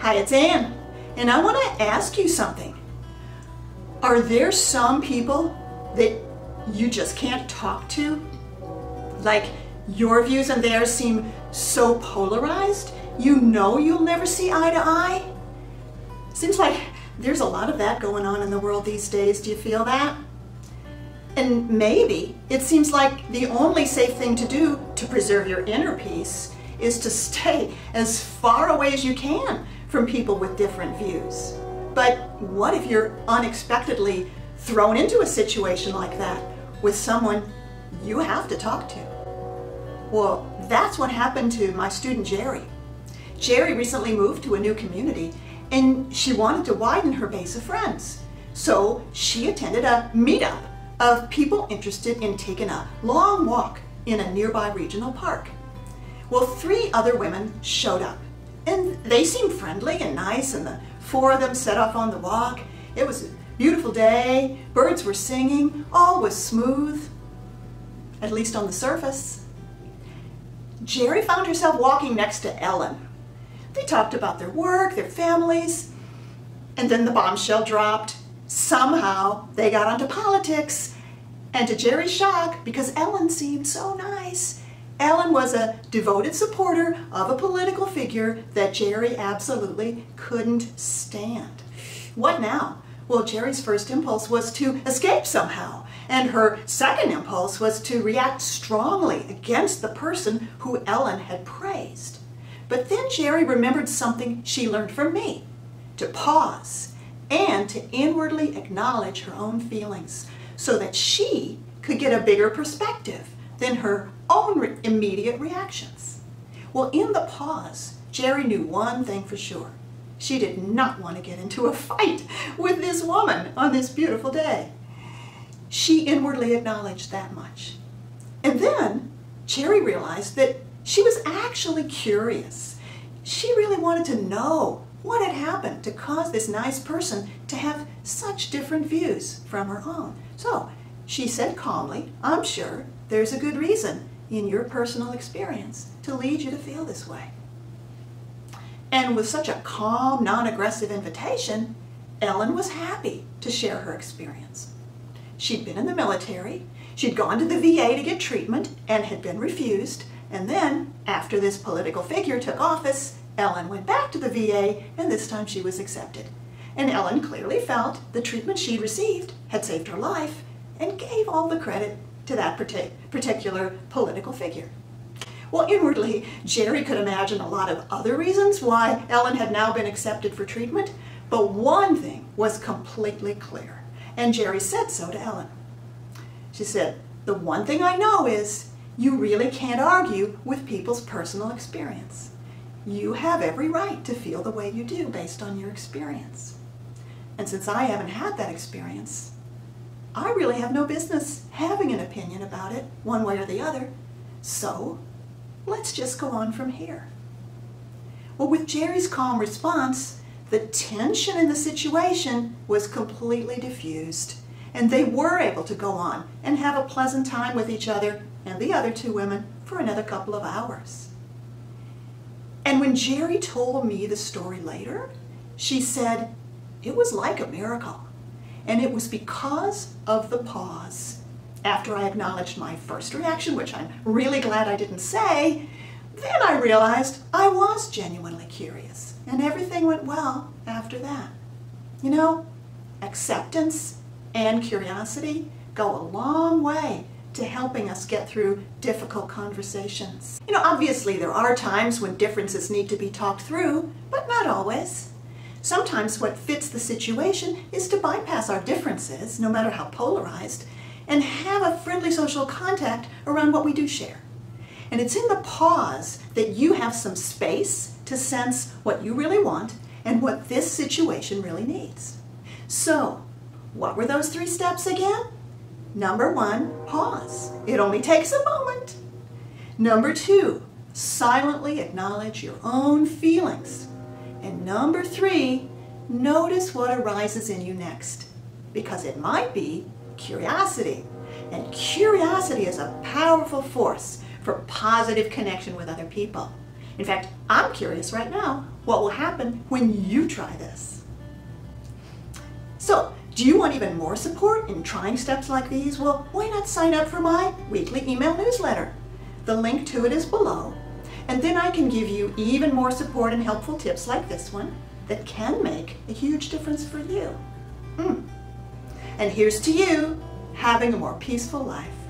Hi, it's Ann, and I want to ask you something. Are there some people that you just can't talk to? Like your views and theirs seem so polarized, you know you'll never see eye to eye? Seems like there's a lot of that going on in the world these days. Do you feel that? And maybe it seems like the only safe thing to do to preserve your inner peace is to stay as far away as you can from people with different views. But what if you're unexpectedly thrown into a situation like that with someone you have to talk to? Well, that's what happened to my student Gerry. Gerry recently moved to a new community and she wanted to widen her base of friends. So she attended a meetup of people interested in taking a long walk in a nearby regional park. Well, 3 other women showed up and they seemed friendly and nice, and the 4 of them set off on the walk. It was a beautiful day, birds were singing, all was smooth, at least on the surface. Gerry found herself walking next to Ellen. They talked about their work, their families, and then the bombshell dropped. Somehow they got onto politics, and to Gerry's shock, because Ellen seemed so nice, Ellen was a devoted supporter of a political figure that Gerry absolutely couldn't stand. What now? Well, Gerry's first impulse was to escape somehow, and her second impulse was to react strongly against the person who Ellen had praised. But then Gerry remembered something she learned from me: to pause and to inwardly acknowledge her own feelings so that she could get a bigger perspective than her own immediate reactions. Well, in the pause, Gerry knew one thing for sure. She did not want to get into a fight with this woman on this beautiful day. She inwardly acknowledged that much. And then Gerry realized that she was actually curious. She really wanted to know what had happened to cause this nice person to have such different views from her own. So she said calmly, "I'm sure there's a good reason in your personal experience to lead you to feel this way." And with such a calm, non-aggressive invitation, Ellen was happy to share her experience. She'd been in the military, she'd gone to the VA to get treatment and had been refused, and then, after this political figure took office, Ellen went back to the VA, and this time she was accepted. And Ellen clearly felt the treatment she'd received had saved her life and gave all the credit to that particular political figure. Well, inwardly, Gerry could imagine a lot of other reasons why Ellen had now been accepted for treatment, but one thing was completely clear, and Gerry said so to Ellen. She said, "The one thing I know is you really can't argue with people's personal experience. You have every right to feel the way you do based on your experience. And since I haven't had that experience, I really have no business having an opinion about it one way or the other. So let's just go on from here." Well, with Gerry's calm response, the tension in the situation was completely diffused, and they were able to go on and have a pleasant time with each other and the other 2 women for another couple of hours. And when Gerry told me the story later, she said it was like a miracle. And it was because of the pause. After I acknowledged my first reaction, which I'm really glad I didn't say, then I realized I was genuinely curious, and everything went well after that. You know, acceptance and curiosity go a long way to helping us get through difficult conversations. You know, obviously there are times when differences need to be talked through, but not always. Sometimes what fits the situation is to bypass our differences, no matter how polarized, and have a friendly social contact around what we do share. And it's in the pause that you have some space to sense what you really want and what this situation really needs. So, what were those 3 steps again? Number 1, pause. It only takes a moment. Number 2, silently acknowledge your own feelings. And number 3, notice what arises in you next, because it might be curiosity. And curiosity is a powerful force for positive connection with other people. In fact, I'm curious right now what will happen when you try this. So, do you want even more support in trying steps like these? Well, why not sign up for my weekly email newsletter? The link to it is below. And then I can give you even more support and helpful tips like this one that can make a huge difference for you. And here's to you having a more peaceful life.